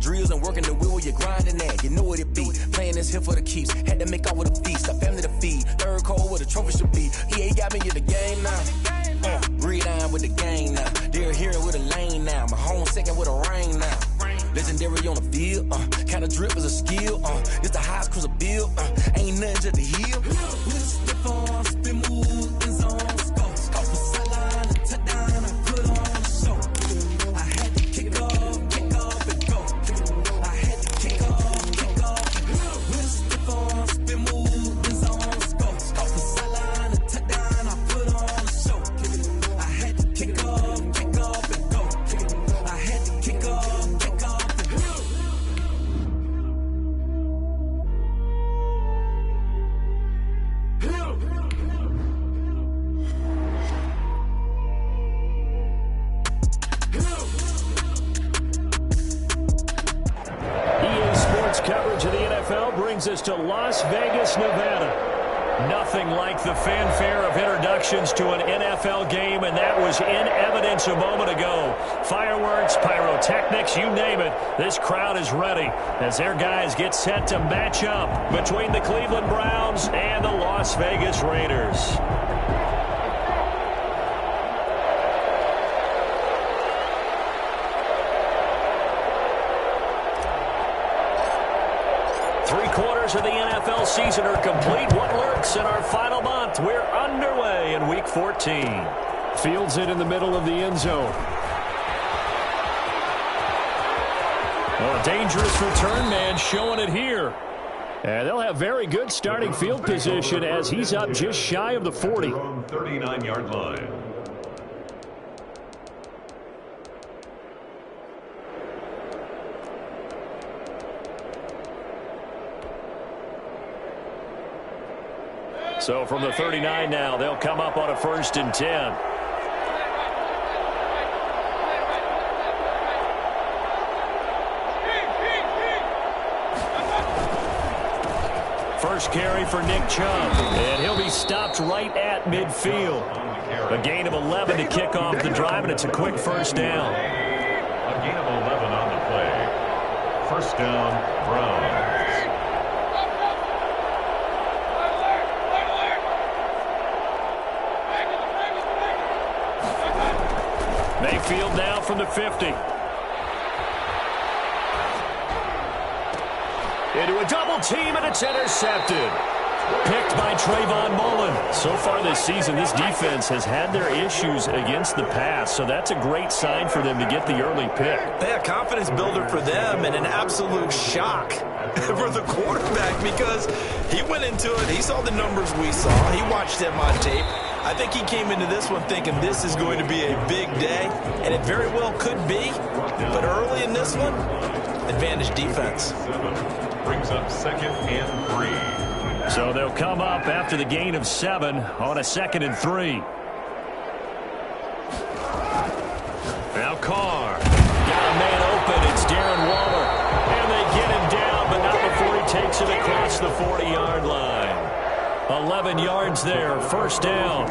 drills and working the wheel where you're grinding at. You know what it be. Playing this here for the keeps. Had to make out with a feast. A family to feed. Third cold where the trophy should be. EA got me in the game now. Read on with the game now. They're here with a lane now. My home second with a rain now. Legendary on the field. Kind of drip is a skill. It's the highest cruiser bill. Ain't nothing just to heal. With a stiff on, spin move, in zone, scope. Scope for sideline, a touchdown, I put on a show. I had to kick off and go. I had to kick off and go. With a stiff on, spin move, in zone, scope. Scope for sideline, a touchdown, I put on a show. I had to kick off and go. I had to kick off and go. Coverage of the NFL brings us to Las Vegas, Nevada. Nothing like the fanfare of introductions to an NFL game, and that was in evidence a moment ago. Fireworks, pyrotechnics, you name it. This crowd is ready as their guys get set to match up between the Cleveland Browns and the Las Vegas Raiders. Three-quarters of the NFL season are complete. What lurks in our final month? We're underway in Week 14. Fields it in the middle of the end zone. Well, a dangerous return man showing it here. And they'll have very good starting field position as he's up just shy of the 40. 39-yard line. So from the 39 now, they'll come up on a 1st and 10. First carry for Nick Chubb, and he'll be stopped right at midfield. A gain of 11 to kick off the drive, and it's a quick first down. A gain of 11 on the play. First down, Browns. Mayfield now from the 50. Into a double team, and it's intercepted. Picked by Trayvon Mullen. So far this season, this defense has had their issues against the pass, so that's a great sign for them to get the early pick. Yeah, confidence builder for them and an absolute shock for the quarterback because he went into it. He saw the numbers we saw. He watched them on tape. I think he came into this one thinking this is going to be a big day, and it very well could be. But early in this one, advantage defense. Brings up 2nd and 3. So they'll come up after the gain of 7 on a 2nd and 3. Now Carr. Got a man open. It's Darren Waller. And they get him down, but not before he takes it across the 40-yard line. 11 yards there, first down.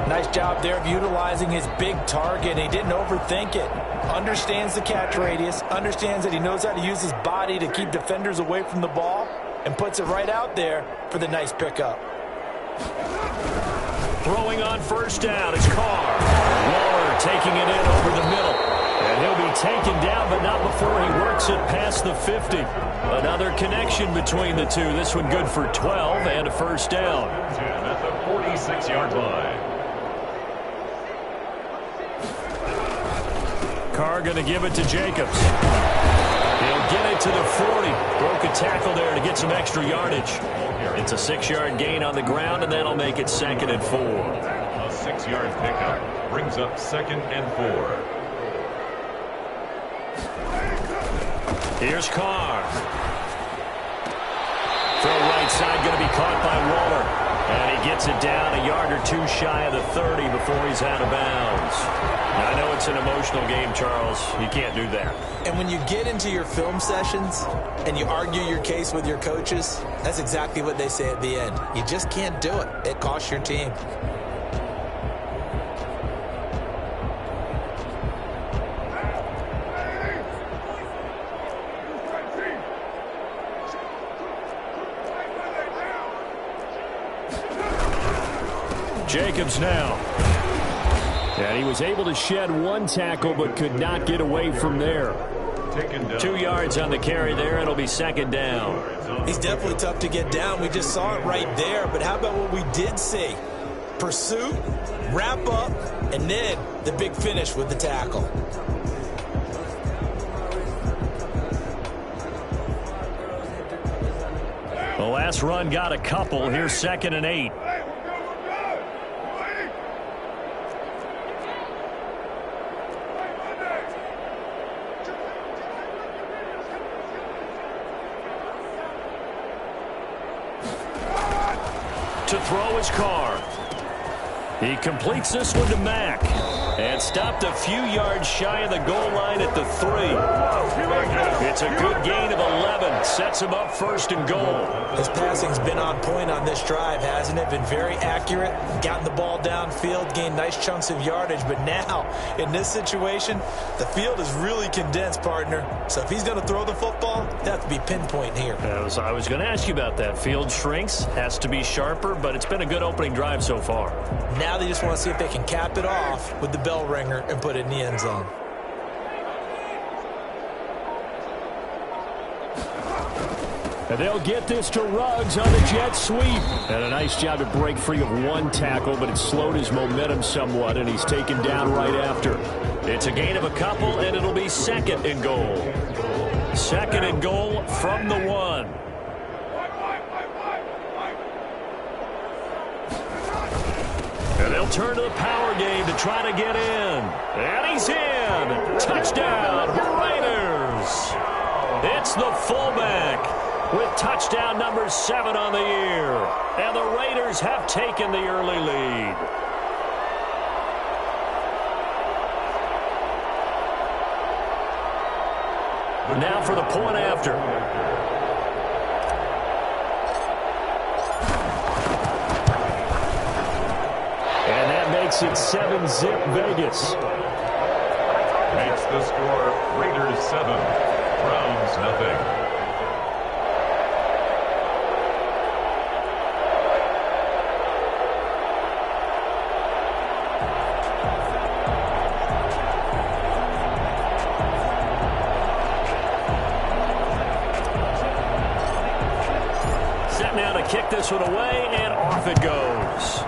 Nice job there of utilizing his big target. He didn't overthink it. Understands the catch radius, understands that he knows how to use his body to keep defenders away from the ball, and puts it right out there for the nice pickup. Throwing on first down is Carr. Waller taking it in over the middle. And he'll be taken down, but not before he works it past the 50. Another connection between the two. This one good for 12 and a first down. 10 at the 46-yard line. Carr going to give it to Jacobs. He'll get it to the 40. Broke a tackle there to get some extra yardage. It's a 6-yard gain on the ground, and that'll make it 2nd and 4. A 6-yard pickup brings up 2nd and 4. Here's Carr. Throw right side going to be caught by Waller. And he gets it down a yard or two shy of the 30 before he's out of bounds. Now, I know it's an emotional game, Charles. You can't do that. And when you get into your film sessions and you argue your case with your coaches, that's exactly what they say at the end. You just can't do it. It costs your team. Jacobs now. And he was able to shed one tackle but could not get away from there. 2 yards on the carry there. It'll be second down. He's definitely tough to get down. We just saw it right there. But how about what we did see? Pursuit, wrap up, and then the big finish with the tackle. The last run got a couple. Here's 2nd and 8. To throw his Carr. He completes this one to Mack. And stopped a few yards shy of the goal line at the 3. It's a good gain of 11. Sets him up 1st and goal. His passing's been on point on this drive, hasn't it? Been very accurate. Gotten the ball downfield, gained nice chunks of yardage. But now, in this situation, the field is really condensed, partner. So if he's going to throw the football, they have to be pinpoint here. I was going to ask you about that. Field shrinks, has to be sharper, but it's been a good opening drive so far. Now they just want to see if they can cap it off with the bell ringer and put it in the end zone. And they'll get this to Ruggs on the jet sweep. And a nice job to break free of one tackle, but it slowed his momentum somewhat, and he's taken down right after. It's a gain of a couple, and it'll be 2nd and goal. 2nd and goal from the 1. And they'll turn to the power game to try to get in. And he's in. Touchdown, Raiders. It's the fullback with touchdown number 7 on the year. And the Raiders have taken the early lead. Now for the point after. And that makes it 7-zip Vegas. Makes the score Raiders 7, Browns nothing. Set now to kick this one away, and off it goes.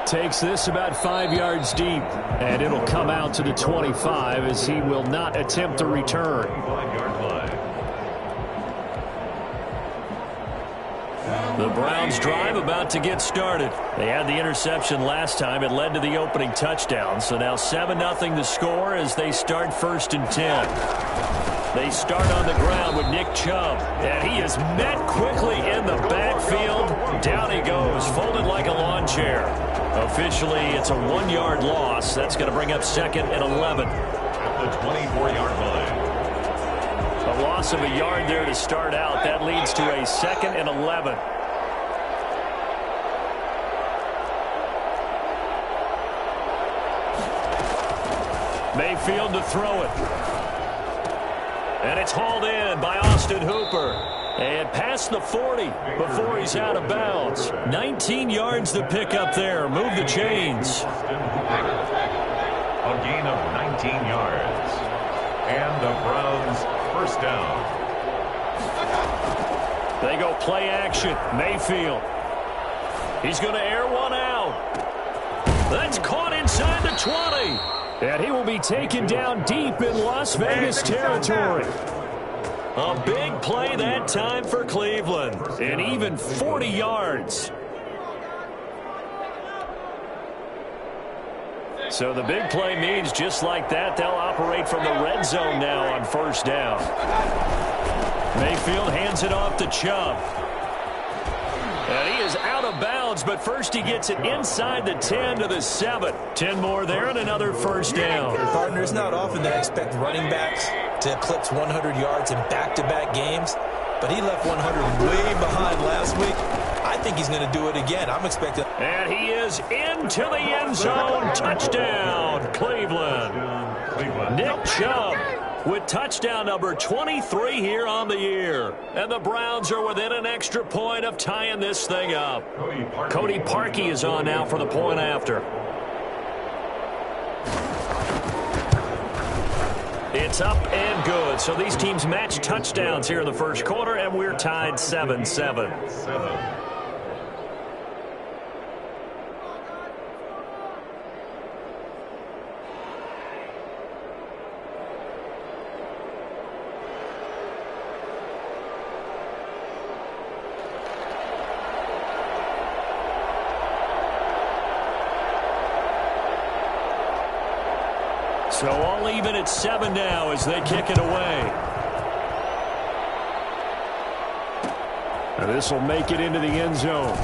Takes this about 5 yards deep, and it'll come out to the 25 as he will not attempt to return. 5-yard line. The Browns drive about to get started. They had the interception last time. It led to the opening touchdown. So now 7-0 the score as they start 1st and 10. They start on the ground with Nick Chubb. And he is met quickly in the backfield. Down he goes, folded like a lawn chair. Officially, it's a 1-yard loss. That's going to bring up 2nd and 11. At the 24-yard line. A loss of a yard there to start out. That leads to a 2nd and 11. Mayfield to throw it. And it's hauled in by Austin Hooper. And past the 40 before he's out of bounds. 19 yards to pick up there. Move the chains. A gain of 19 yards. And the Browns first down. They go play action. Mayfield. He's going to air one out. That's caught inside the 20. And he will be taken down deep in Las Vegas territory. A big play that time for Cleveland. And even 40 yards. So the big play means just like that, they'll operate from the red zone now on 1st down. Mayfield hands it off to Chubb. And he is out of bounds, but first he gets it inside the 10 to the 7. 10 more there and another 1st down. Partner, it's not often that I expect running backs to eclipse 100 yards in back-to-back games, but he left 100 way behind last week. I think he's going to do it again. I'm expecting. And he is into the end zone. Touchdown, Cleveland. Nick Chubb with touchdown number 23 here on the year. And the Browns are within an extra point of tying this thing up. Cody Parkey is on now for the point after. It's up and good. So these teams match touchdowns here in the first quarter, and we're tied 7-7. So all even at 7 now as they kick it away. And this will make it into the end zone.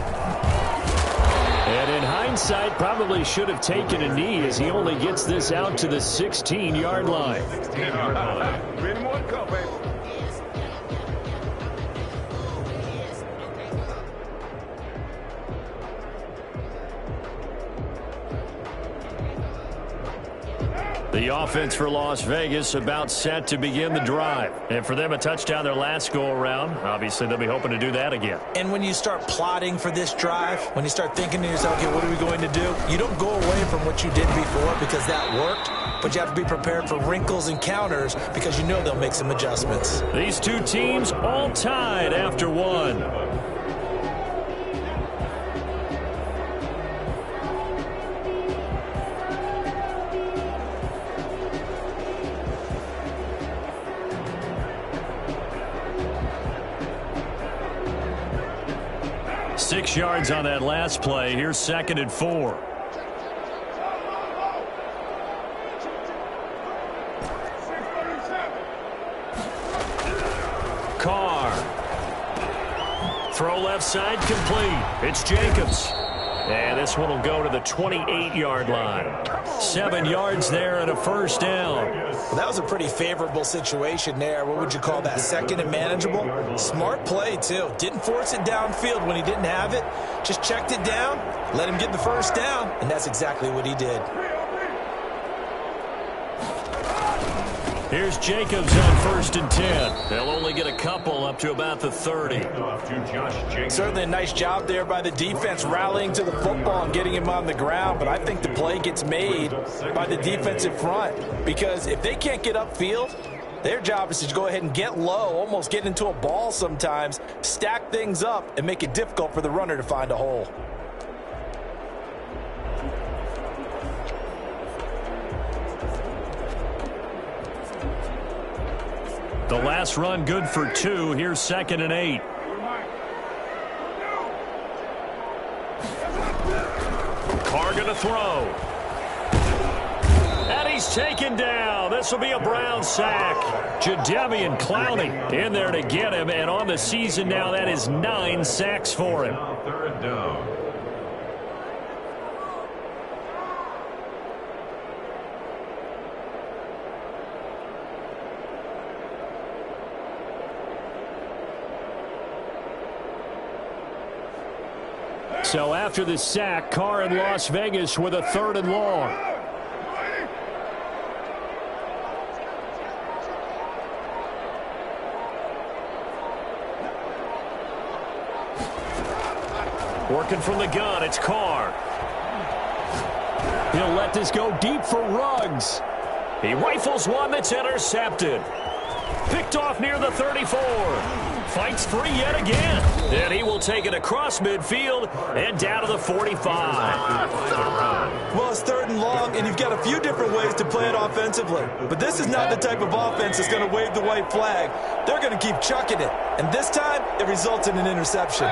And in hindsight, probably should have taken a knee as he only gets this out to the 16-yard line. The offense for Las Vegas about set to begin the drive. And for them, a touchdown their last go-around. Obviously, they'll be hoping to do that again. And when you start plotting for this drive, when you start thinking to yourself, okay, what are we going to do? You don't go away from what you did before because that worked, but you have to be prepared for wrinkles and counters because you know they'll make some adjustments. These two teams all tied after one. Six yards on that last play. Here's 2nd and 4. Carr. Throw left side complete. It's Jacobs. And this one will go to the 28-yard line. 7 yards there and a first down. Well, that was a pretty favorable situation there. What would you call that? 2nd and manageable? Smart play, too. Didn't force it downfield when he didn't have it. Just checked it down, let him get the first down, and that's exactly what he did. Here's Jacobs on 1st and 10. They'll only get a couple up to about the 30. Certainly a nice job there by the defense rallying to the football and getting him on the ground, but I think the play gets made by the defensive front because if they can't get upfield, their job is to go ahead and get low, almost get into a ball sometimes, stack things up, and make it difficult for the runner to find a hole. The last run good for 2. Here's 2nd and 8. Carr going to throw. And he's taken down. This will be a Brown sack. Jadeveon Clowney in there to get him. And on the season now, that is 9 sacks for him. 3rd down. So after the sack, Carr in Las Vegas with a 3rd and long. Working from the gun, it's Carr. He'll let this go deep for Ruggs. He rifles one that's intercepted. Picked off near the 34. Fights free yet again. And he will take it across midfield and down to the 45. Well, it's 3rd and long, and you've got a few different ways to play it offensively. But this is not the type of offense that's going to wave the white flag. They're going to keep chucking it. And this time, it results in an interception.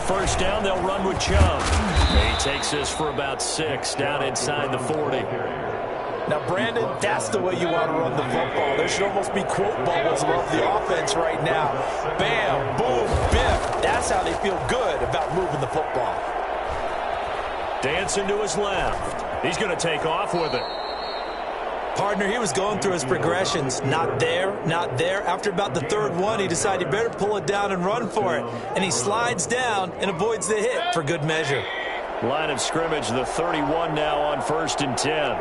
First down, they'll run with Chubb. He takes this for about 6 down inside the 40. Now, Brandon, that's the way you want to run the football. There should almost be quote bubbles above the offense right now. Bam, boom, biff. That's how they feel good about moving the football. Dancing to his left. He's going to take off with it. Partner, he was going through his progressions. Not there, not there. After about the third one, he decided he better pull it down and run for it. And he slides down and avoids the hit for good measure. Line of scrimmage, the 31 now on 1st and 10.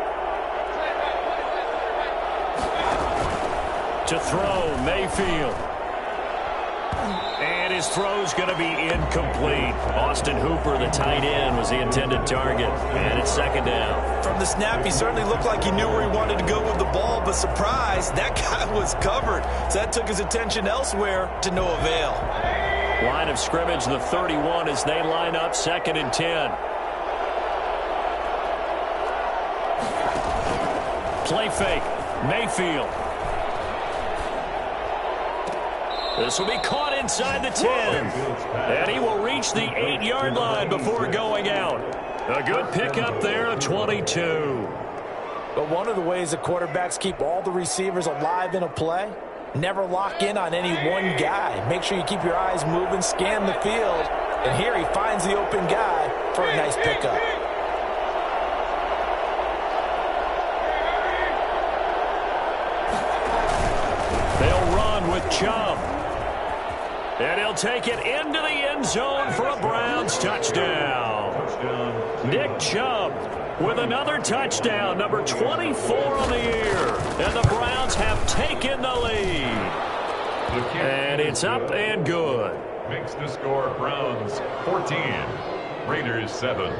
To throw, Mayfield. And his throw's going to be incomplete. Austin Hooper, the tight end, was the intended target. And it's 2nd down. From the snap, he certainly looked like he knew where he wanted to go with the ball, but surprise, that guy was covered. So that took his attention elsewhere to no avail. Line of scrimmage, the 31 as they line up 2nd and 10. Play fake, Mayfield. This will be caught inside the 10. And he will reach the 8-yard line before going out. A good pickup there of 22. But one of the ways the quarterbacks keep all the receivers alive in a play, never lock in on any one guy. Make sure you keep your eyes moving, scan the field. And here he finds the open guy for a nice pickup. They'll run with Chubb. And he'll take it into the end zone for a Browns touchdown. Nick Chubb with another touchdown, number 24 on the year. And the Browns have taken the lead. And it's up and good. Makes the score Browns 14, Raiders 7.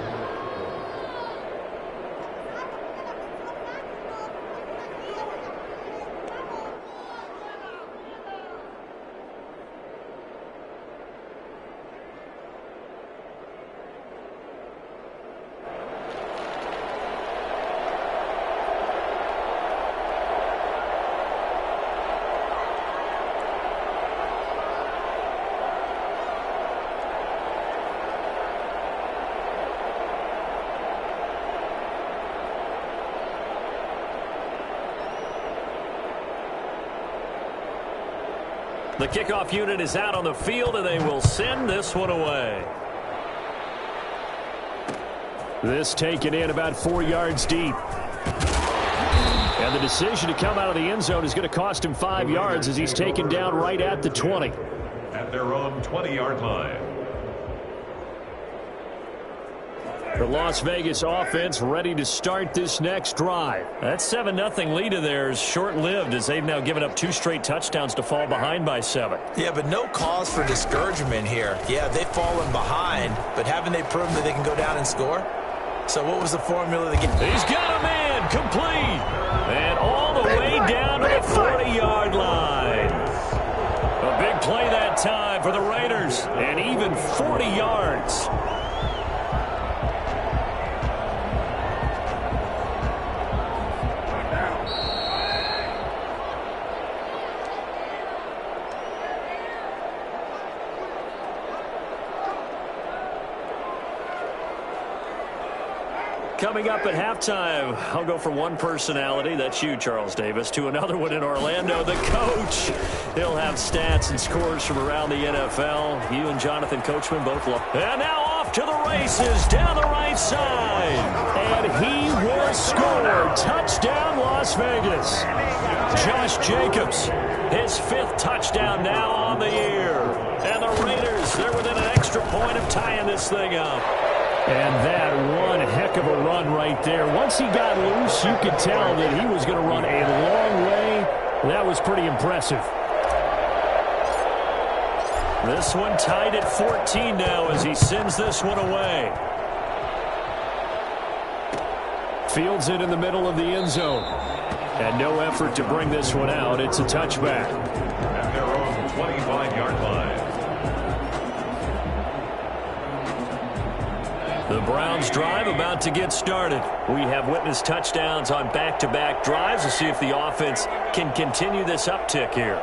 The kickoff unit is out on the field, and they will send this one away. This taken in about 4 yards deep. And the decision to come out of the end zone is going to cost him 5 yards as he's taken down right at the 20. At their own 20-yard line. The Las Vegas offense ready to start this next drive. That 7-0 lead of theirs short-lived as they've now given up 2 straight touchdowns to fall behind by 7. Yeah, but no cause for discouragement here. Yeah, they've fallen behind, but haven't they proven that they can go down and score? So what was the formula to get? He's got a man complete. And all the way down to the 40-yard line. A big play that time for the Raiders. And even 40 yards. Coming up at halftime, I'll go from one personality, that's you, Charles Davis, to another one in Orlando, the coach. He'll have stats and scores from around the NFL. You and Jonathan Coachman both love. And now off to the races down the right side. And he will score. Touchdown, Las Vegas. Josh Jacobs, his 5th touchdown now on the year. And the Raiders, they're within an extra point of tying this thing up. And that one heck of a run right there. Once he got loose, you could tell that he was going to run a long way. That was pretty impressive. This one tied at 14 now as he sends this one away. Fields it in the middle of the end zone. And no effort to bring this one out. It's a touchback. At their own 25-yard line. The Browns drive about to get started. We have witnessed touchdowns on back-to-back drives to see if the offense can continue this uptick here.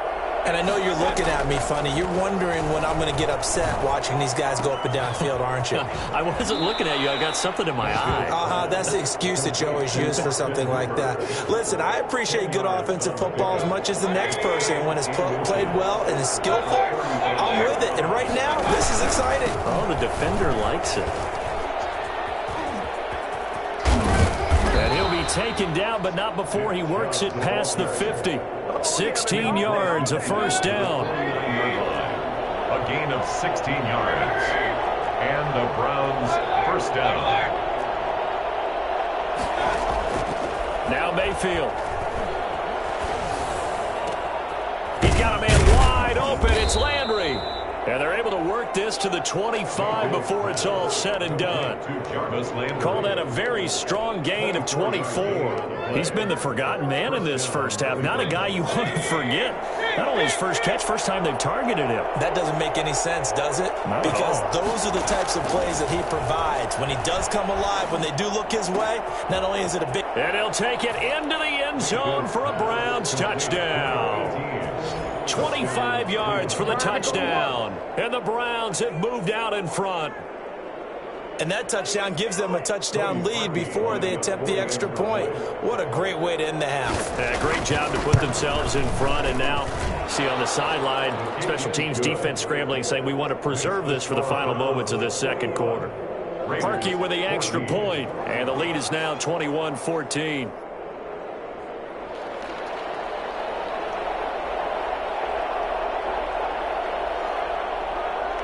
And I know you're looking at me funny. You're wondering when I'm going to get upset watching these guys go up and down field, aren't you? I wasn't looking at you. I got something in my eye. That's the excuse that you always use for something like that. Listen, I appreciate good offensive football as much as the next person. When it's played well and is skillful, I'm with it. And right now, this is exciting. Oh, the defender likes it. taken down, but not before he works it past the 50. 16 yards, a first down. A gain of 16 yards. And the Browns first down. Now Mayfield. He's got a man wide open. It's Landry. And they're able to work this to the 25 before it's all said and done. Call that a very strong gain of 24. He's been the forgotten man in this first half. Not a guy you want to forget. Not only his first catch, first time they've targeted him. That doesn't make any sense, does it? Because those are the types of plays that he provides. When he does come alive, when they do look his way, not only is it a big... And he'll take it into the end zone for a Browns touchdown. 25 yards for the touchdown. And the Browns have moved out in front. And that touchdown gives them a touchdown lead before they attempt the extra point. What a great way to end the half. Yeah, great job to put themselves in front. And now, see on the sideline, special teams defense scrambling, saying we want to preserve this for the final moments of this second quarter. Parkey with the extra point, and the lead is now 21-14.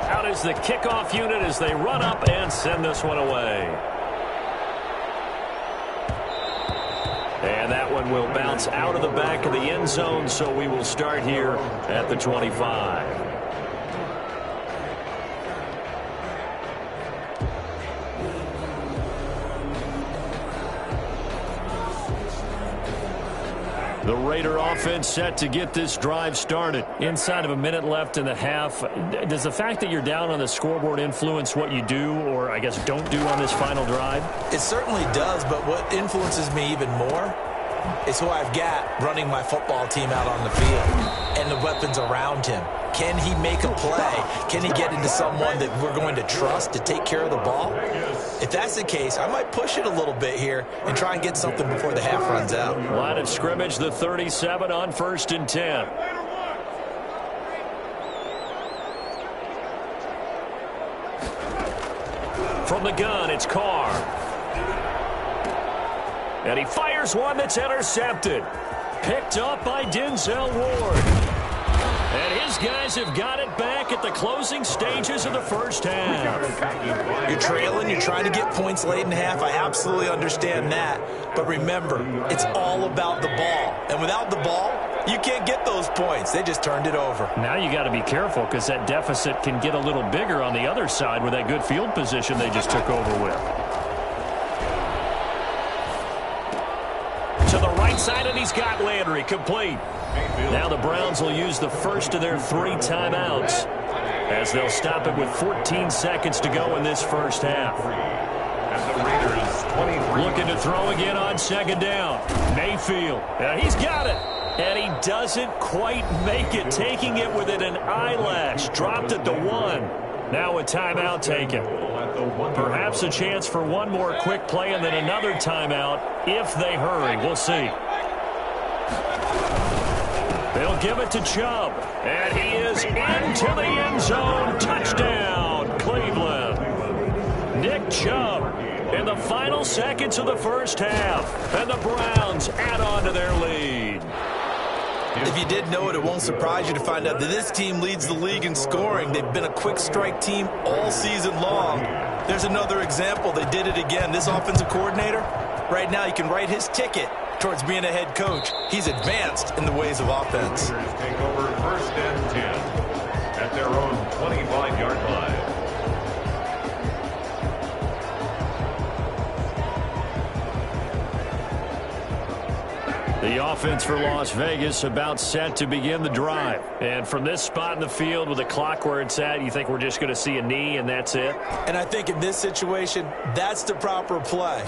Out is the kickoff unit as they run up and send this one away. And that one will bounce out of the back of the end zone, so we will start here at the 25. The Raider offense set to get this drive started. Inside of a minute left in the half. Does the fact that you're down on the scoreboard influence what you do, or I guess don't do on this final drive? It certainly does, but what influences me even more is who I've got running my football team out on the field and the weapons around him. Can he make a play? Can he get into someone that we're going to trust to take care of the ball? If that's the case, I might push it a little bit here and try and get something before the half runs out. Line of scrimmage, the 37 on 1st and 10. From the gun, it's Carr. And he fires one that's intercepted. Picked up by Denzel Ward. And his guys have got it back at the closing stages of the first half. You're trailing, you're trying to get points late in the half. I absolutely understand that. But remember, it's all about the ball. And without the ball, you can't get those points. They just turned it over. Now you got to be careful because that deficit can get a little bigger on the other side with that good field position they just took over with. To the right side, and he's got Landry complete. Now the Browns will use the first of their 3 timeouts as they'll stop it with 14 seconds to go in this first half. Looking to throw again on 2nd down. Mayfield. He's got it. And he doesn't quite make it, taking it within an eyelash. Dropped at the 1. Now a timeout taken. Perhaps a chance for one more quick play and then another timeout if they hurry. We'll see. They'll give it to Chubb. And he is into the end zone. Touchdown, Cleveland. Nick Chubb in the final seconds of the first half. And the Browns add on to their lead. If you didn't know it, it won't surprise you to find out that this team leads the league in scoring. They've been a quick strike team all season long. There's another example. They did it again. This offensive coordinator, right now you can write his ticket towards being a head coach. He's advanced in the ways of offense. Take over 1st and 10 at their own 25-yard line. The offense for Las Vegas about set to begin the drive. And from this spot in the field with the clock where it's at, you think we're just going to see a knee and that's it? And I think in this situation, that's the proper play.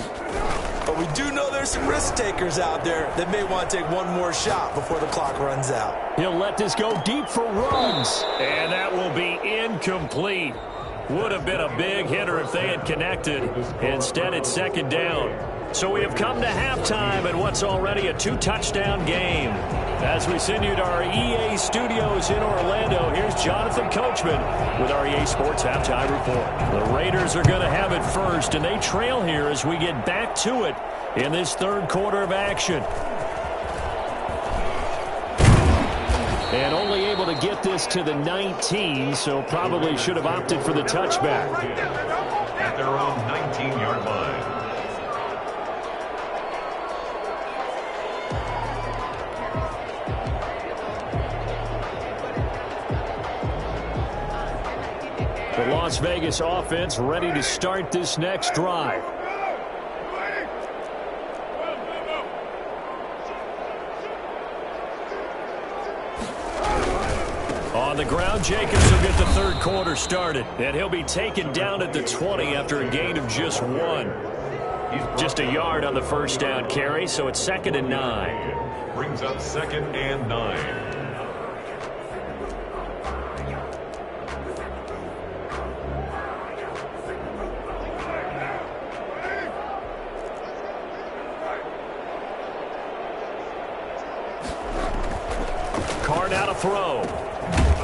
But we do know there's some risk takers out there that may want to take one more shot before the clock runs out. He'll let this go deep for runs. And that will be incomplete. Would have been a big hitter if they had connected. Instead, it's 2nd down. So we have come to halftime in what's already a 2-touchdown game. As we send you to our EA studios in Orlando, here's Jonathan Coachman with our EA Sports Halftime Report. The Raiders are going to have it first, and they trail here as we get back to it in this third quarter of action. And only able to get this to the 19, so probably should have opted for the touchback. At their own 19-yard line. The Las Vegas offense ready to start this next drive. On the ground, Jacobs will get the third quarter started. And he'll be taken down at the 20 after a gain of just 1. Just a yard on the first down carry, so it's 2nd and 9. Brings up 2nd and 9. Carr now to throw.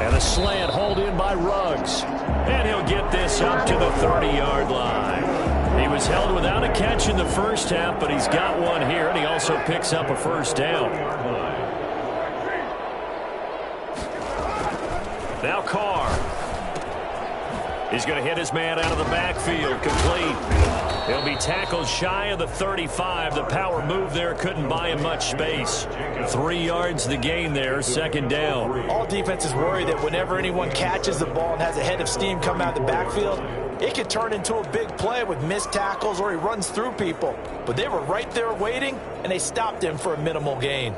And a slant hauled in by Ruggs. And he'll get this up to the 30-yard line. He was held without a catch in the first half, but he's got one here, and he also picks up a first down. Now Carr. He's going to hit his man out of the backfield. Complete. He'll be tackled shy of the 35. The power move there couldn't buy him much space. 3 yards the gain there, 2nd down. All defenses worry that whenever anyone catches the ball and has a head of steam come out of the backfield, it could turn into a big play with missed tackles or he runs through people. But they were right there waiting, and they stopped him for a minimal gain.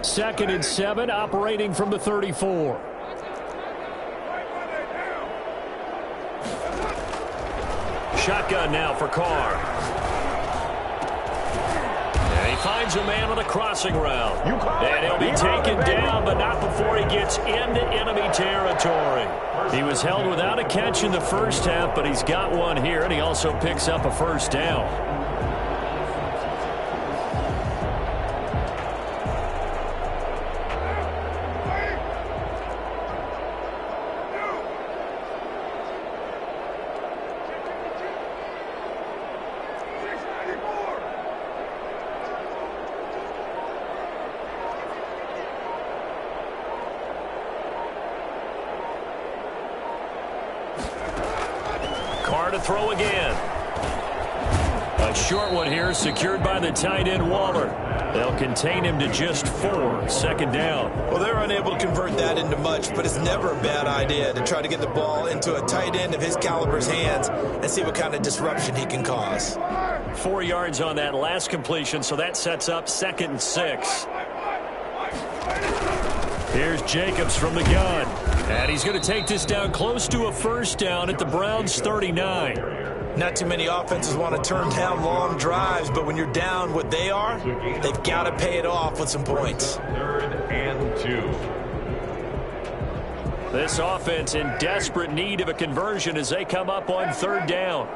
2nd and 7, operating from the 34. Shotgun now for Carr. And he finds a man on a crossing route. And he'll be taken down, but not before he gets into enemy territory. He was held without a catch in the first half, but he's got one here, and he also picks up a first down. To throw again. A short one here, secured by the tight end Waller. They'll contain him to just 4, 2nd down. Well, they're unable to convert that into much, but it's never a bad idea to try to get the ball into a tight end of his caliber's hands and see what kind of disruption he can cause. 4 yards on that last completion, so that sets up 2nd and 6. Here's Jacobs from the gun. And he's going to take this down close to a first down at the Browns' 39. Not too many offenses want to turn down long drives, but when you're down what they are, they've got to pay it off with some points. 3rd and 2. This offense in desperate need of a conversion as they come up on 3rd down.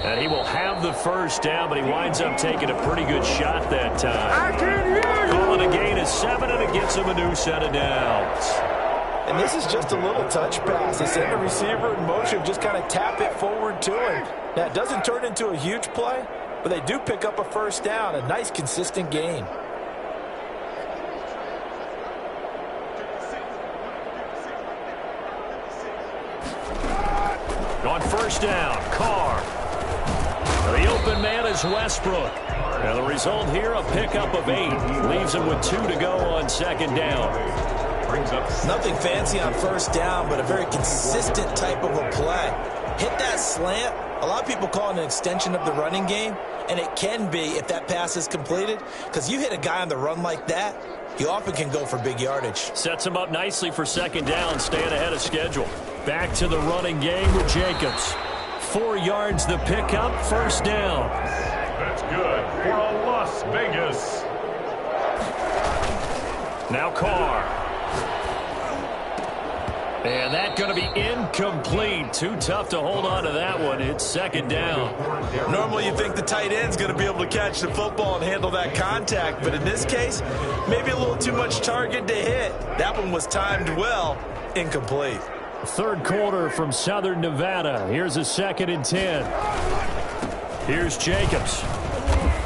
And he will have the first down, but he winds up taking a pretty good shot that time. Calling a gain of 7, and it gets him a new set of downs. And this is just a little touch pass. They send the receiver in motion, just kind of tap it forward to him. Now, it doesn't turn into a huge play, but they do pick up a first down, a nice, consistent gain. On first down, Carr. The open man is Westbrook. And the result here, a pickup of 8. Leaves him with 2 to go on 2nd down. Brings up nothing fancy on first down, but a very consistent type of a play. Hit that slant. A lot of people call it an extension of the running game, and it can be if that pass is completed, because you hit a guy on the run like that, you often can go for big yardage. Sets him up nicely for 2nd down, staying ahead of schedule. Back to the running game with Jacobs. 4 yards the pickup, first down. That's good for a Las Vegas. Now Carr. And that's going to be incomplete. Too tough to hold on to that one. It's second down. Normally you think the tight end's going to be able to catch the football and handle that contact, but in this case, maybe a little too much target to hit. That one was timed well. Incomplete. Third quarter from Southern Nevada. Here's a 2nd and 10. Here's Jacobs.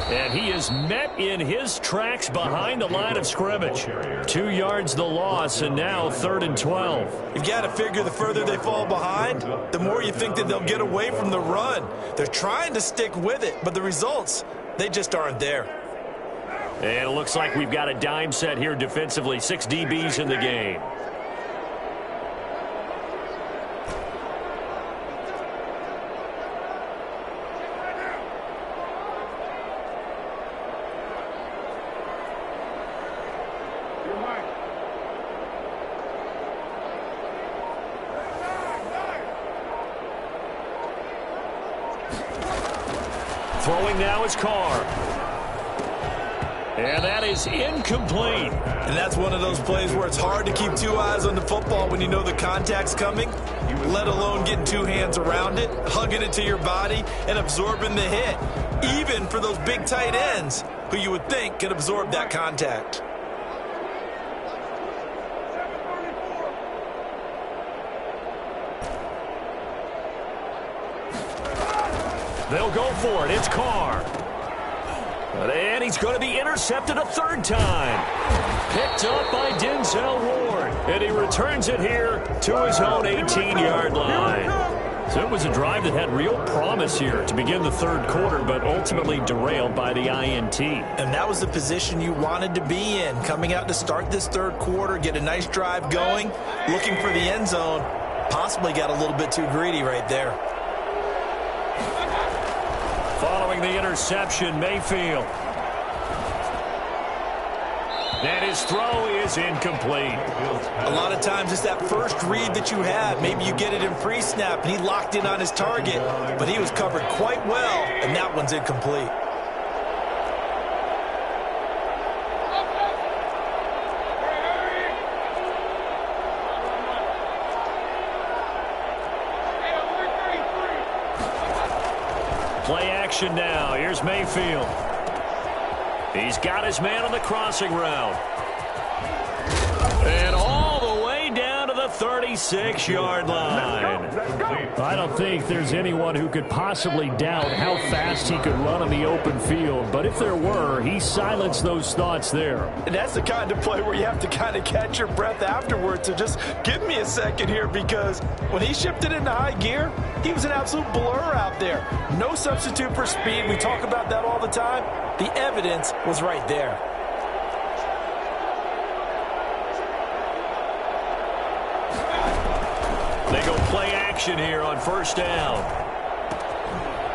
And he is met in his tracks behind the line of scrimmage. 2 yards the loss, and now 3rd and 12. You've got to figure the further they fall behind, the more you think that they'll get away from the run. They're trying to stick with it, but the results, they just aren't there. And it looks like we've got a dime set here defensively. 6 DBs in the game. Throwing now is Carr. And that is incomplete. And that's one of those plays where it's hard to keep 2 eyes on the football when you know the contact's coming, let alone getting 2 hands around it, hugging it to your body, and absorbing the hit, even for those big tight ends who you would think could absorb that contact. They'll go for it. It's Carr. And he's going to be intercepted a 3rd time. Picked up by Denzel Ward. And he returns it here to his own 18-yard line. So it was a drive that had real promise here to begin the 3rd quarter, but ultimately derailed by the INT. And that was the position you wanted to be in, coming out to start this 3rd quarter, get a nice drive going, looking for the end zone. Possibly got a little bit too greedy right there. Following the interception, Mayfield. And his throw is incomplete. A lot of times it's that first read that you have. Maybe you get it in pre-snap, and he locked in on his target, but he was covered quite well, and that one's incomplete. Play action now. Here's Mayfield. He's got his man on the crossing route. And all the way down to the 36-yard line. I don't think there's anyone who could possibly doubt how fast he could run on the open field. But if there were, he silenced those thoughts there. And that's the kind of play where you have to kind of catch your breath afterwards. So just give me a second here, because when he shifted into high gear, he was an absolute blur out there. No substitute for speed. We talk about that all the time. The evidence was right there. They go play action here on 1st down.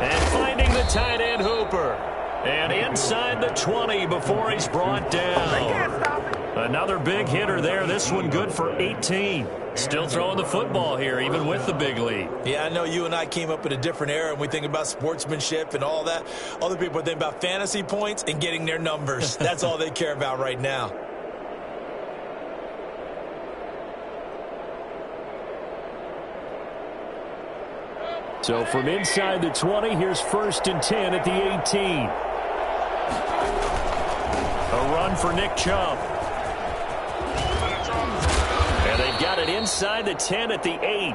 And finding the tight end Hooper. And inside the 20 before he's brought down. Another big hitter there. This one good for 18. Still throwing the football here, even with the big lead. Yeah, I know you and I came up in a different era, and we think about sportsmanship and all that. Other people think about fantasy points and getting their numbers. That's all they care about right now. So from inside the 20, here's 1st and 10 at the 18. A run for Nick Chubb. And they've got it inside the 10 at the 8.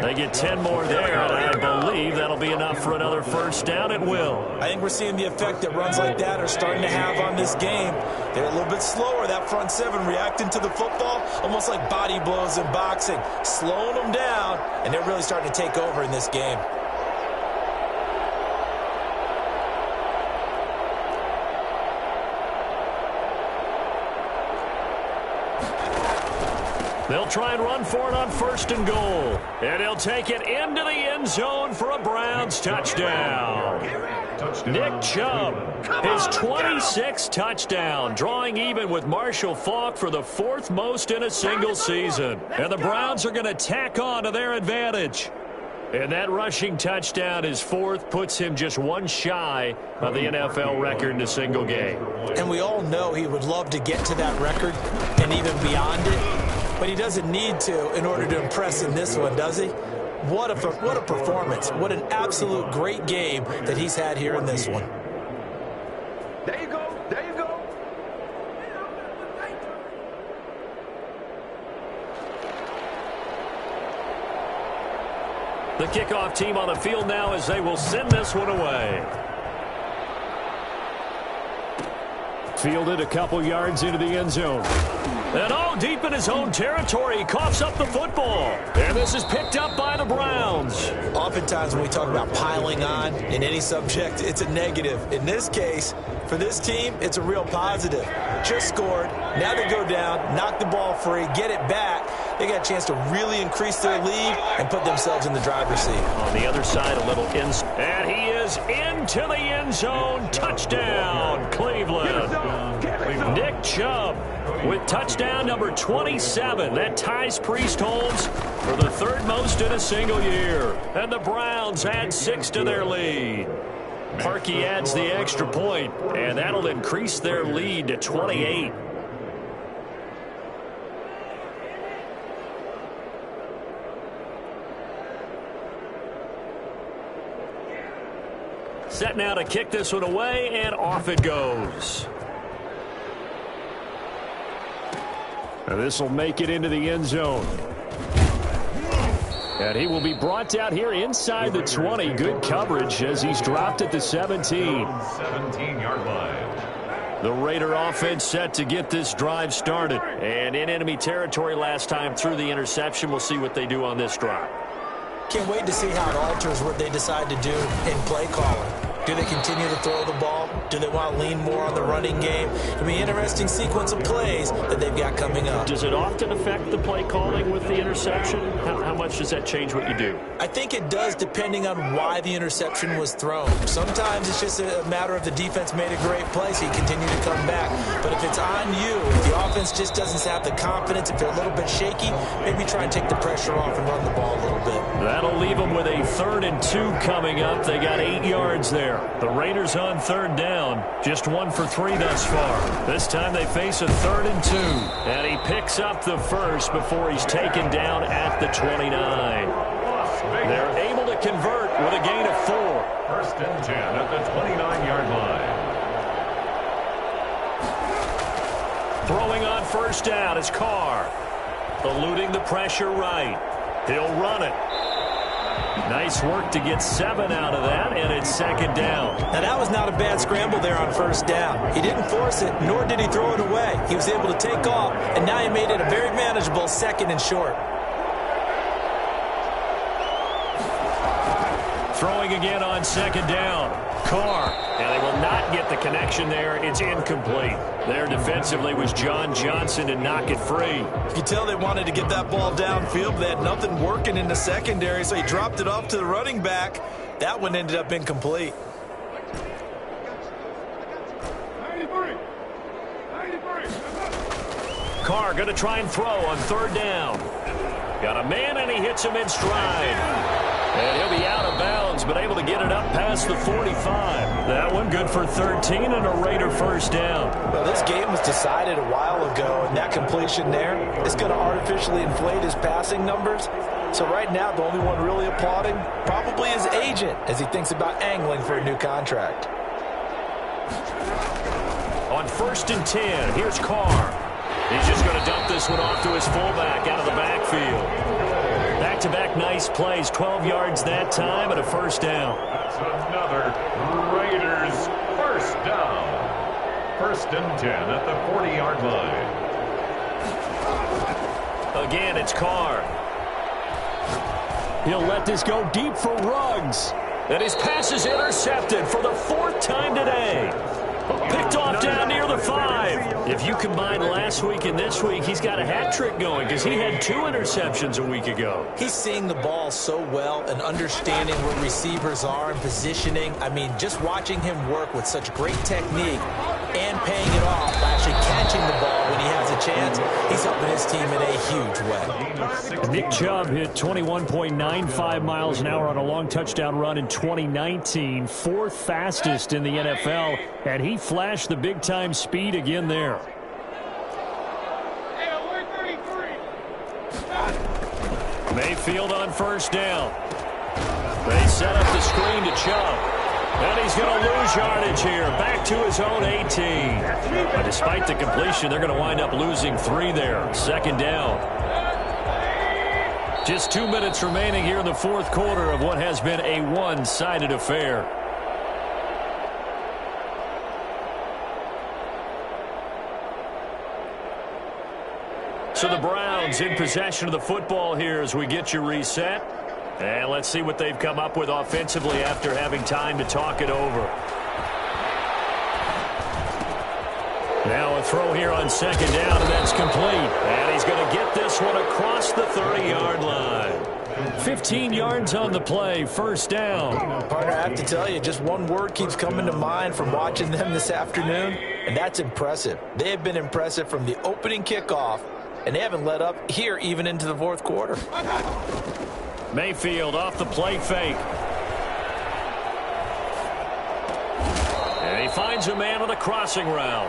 They get 10 more there, and I believe that'll be enough for another 1st down. It will. I think we're seeing the effect that runs like that are starting to have on this game. They're a little bit slower, that front 7, reacting to the football, almost like body blows in boxing, slowing them down, and they're really starting to take over in this game. They'll try and run for it on 1st and goal. And he'll take it into the end zone for a Browns touchdown. Nick Chubb, his 26th touchdown, drawing even with Marshall Faulk for the 4th most in a single season. And the Browns are going to tack on to their advantage. And that rushing touchdown, his 4th, puts him just one shy of the NFL record in a single game. And we all know he would love to get to that record and even beyond it. but he doesn't need to in order to impress in this one, does he? What a performance. What an absolute great game that he's had here in this one. There you go. There you go. The kickoff team on the field now as they will send this one away. Fielded a couple yards into the end zone. And all deep in his own territory, he coughs up the football. And this is picked up by the Browns. Oftentimes when we talk about piling on in any subject, it's a negative. In this case, for this team, it's a real positive. Just scored. Now they go down, knock the ball free, get it back. They got a chance to really increase their lead and put themselves in the driver's seat. On the other side, a little in. And he is into the end zone. Touchdown, Cleveland. Nick Chubb with touchdown number 27. That ties Priest Holmes for the third most in a single year. And the Browns add 6 to their lead. Parkey adds the extra point, and that'll increase their lead to 28. Set now to kick this one away, and off it goes. And this will make it into the end zone. And he will be brought down here inside the 20. Good coverage as he's dropped at the 17. 17-yard line. The Raider offense set to get this drive started. And in enemy territory last time through the interception. We'll see what they do on this drive. Can't wait to see how it alters what they decide to do in play calling. Do they continue to throw the ball? Do they want to lean more on the running game? It'll be an interesting sequence of plays that they've got coming up. Does it often affect the play calling with the interception? How much does that change what you do? I think it does depending on why the interception was thrown. Sometimes it's just a matter of the defense made a great play, so you continue to come back. But if it's on you, if the offense just doesn't have the confidence, if they're a little bit shaky, maybe try and take the pressure off and run the ball a little bit. That'll leave them with a 3rd and 2 coming up. They got 8 yards there. The Raiders on 3rd down. Just 1 for 3 thus far. This time they face a 3rd and 2. And he picks up the first before he's taken down at the 29. They're able to convert with a gain of 4. 1st and 10 at the 29-yard line. Throwing on 1st down is Carr. Eluding the pressure right. He'll run it. Nice work to get 7 out of that, and it's 2nd down. Now, that was not a bad scramble there on 1st down. He didn't force it, nor did he throw it away. He was able to take off, and now he made it a very manageable 2nd and short. Throwing again on 2nd down. Carr. And they will not get the connection there. It's incomplete. There defensively was John Johnson to knock it free. You can tell they wanted to get that ball downfield, but they had nothing working in the secondary, so he dropped it off to the running back. That one ended up incomplete. Carr going to try and throw on 3rd down. Got a man, and he hits him in stride. And he'll be out of bounds, but able to get it up past the 45. That one good for 13 and a Raider 1st down. Well, this game was decided a while ago, and that completion there is going to artificially inflate his passing numbers. So right now, the only one really applauding probably his agent as he thinks about angling for a new contract. On 1st and 10, here's Carr. He's just going to dump this one off to his fullback out of the backfield. Back-to-back nice plays, 12 yards that time and a 1st down. That's another Raiders 1st down. 1st and 10 at the 40-yard line. Again, it's Carr. He'll let this go deep for Ruggs. And his pass is intercepted for the 4th time today. Picked off down near the 5. If you combine last week and this week, he's got a hat trick going because he had 2 interceptions a week ago. He's seeing the ball so well and understanding where receivers are and positioning. I mean, just watching him work with such great technique and paying it off by actually catching the ball when he has a chance, he's helping his team in a huge way. Nick Chubb hit 21.95 miles an hour on a long touchdown run in 2019, 4th fastest in the NFL, and he flashed the big-time speed again there. Mayfield on first down. They set up the screen to Chubb. And he's going to lose yardage here. Back to his own 18. But despite the completion, they're going to wind up losing 3 there. Second down. Just 2 minutes remaining here in the fourth quarter of what has been a one-sided affair. So the Browns in possession of the football here as we get you reset. And let's see what they've come up with offensively after having time to talk it over. Now a throw here on second down, and that's complete. And he's going to get this one across the 30-yard line. 15 yards on the play, first down. Partner, I have to tell you, just one word keeps coming to mind from watching them this afternoon, and that's impressive. They have been impressive from the opening kickoff, and they haven't let up here even into the fourth quarter. Mayfield off the play fake. And he finds a man on the crossing route.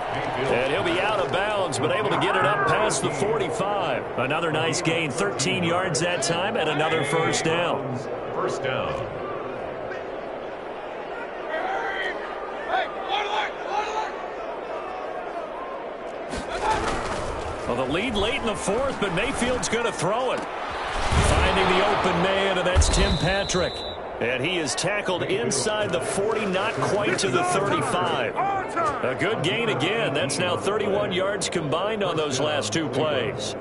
And he'll be out of bounds, but able to get it up past the 45. Another nice gain, 13 yards that time, and another first down. First down. Well, the lead late in the fourth, but Mayfield's going to throw it. Finding the open man, and that's Tim Patrick. And he is tackled inside the 40, not quite to the 35. A good gain again. That's now 31 yards combined on those last 2 plays.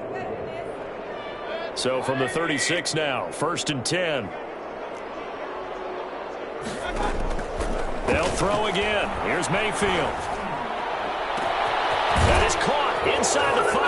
So from the 36 now, first and 10. They'll throw again. Here's Mayfield. That is caught inside the 5.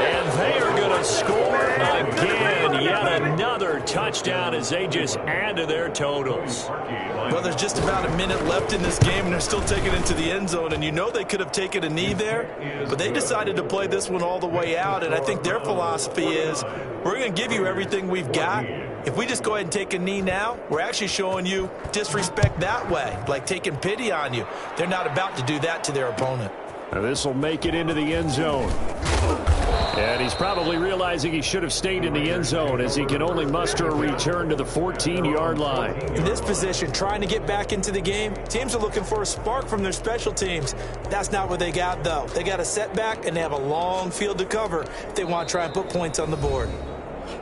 And they are going to score again. Yet another touchdown as they just add to their totals. Well, there's just about a minute left in this game, and they're still taking it into the end zone. And you know they could have taken a knee there, but they decided to play this one all the way out. And I think their philosophy is, we're going to give you everything we've got. If we just go ahead and take a knee now, we're actually showing you disrespect that way, like taking pity on you. They're not about to do that to their opponent. Now this will make it into the end zone. And he's probably realizing he should have stayed in the end zone as he can only muster a return to the 14-yard line. In this position, trying to get back into the game, teams are looking for a spark from their special teams. That's not what they got, though. They got a setback, and they have a long field to cover if they want to try and put points on the board.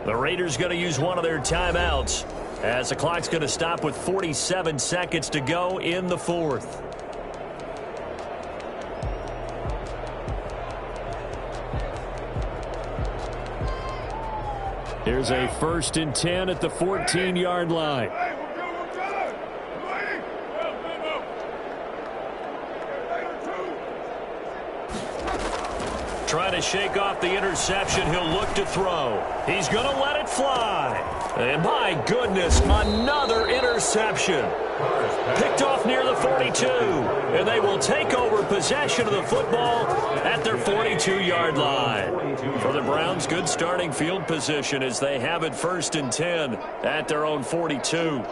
The Raiders going to use one of their timeouts as the clock's going to stop with 47 seconds to go in the fourth. Here's a first and 10 at the 14-yard line. Trying to shake off the interception. He'll look to throw. He's going to let it fly. And my goodness, another interception. Picked off near the 42. And they will take over possession of the football at their 42-yard line. For the Browns, good starting field position as they have it first and 10 at their own 42.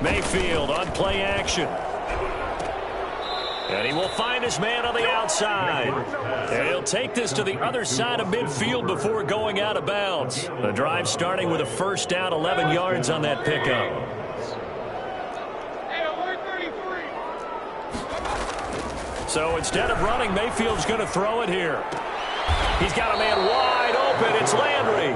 Mayfield on play action. And he will find his man on the outside. And he'll take this to the other side of midfield before going out of bounds. The drive starting with a first down, 11 yards on that pickup. So instead of running, Mayfield's going to throw it here. He's got a man wide open. It's Landry.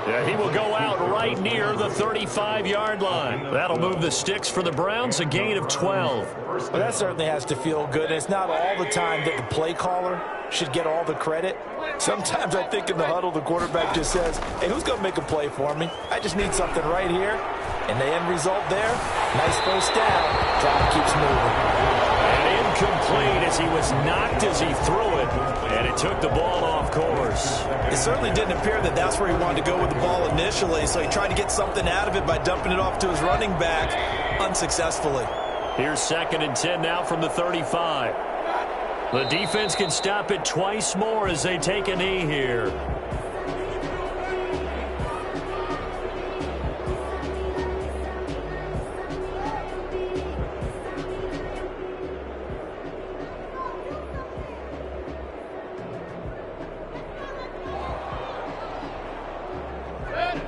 Yeah, he will go out right near the 35-yard line. That'll move the sticks for the Browns, a gain of 12. Well, that certainly has to feel good. And it's not all the time that the play caller should get all the credit. Sometimes I think in the huddle, the quarterback just says, hey, who's going to make a play for me? I just need something right here. And the end result there, nice first down. Drive keeps moving. And incomplete as he was knocked as he threw it. And it took the ball off course. It certainly didn't appear that that's where he wanted to go with the ball initially, so he tried to get something out of it by dumping it off to his running back unsuccessfully. Here's second and 10 now from the 35. The defense can stop it twice more as they take a knee here.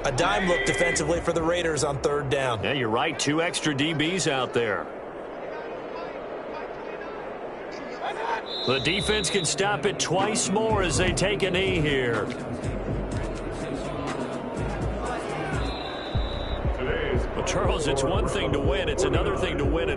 A dime look defensively for the Raiders on third down. Yeah, you're right. 2 extra DBs out there. The defense can stop it twice more as they take a knee here. Well, Charles, it's one thing to win. It's another thing to win it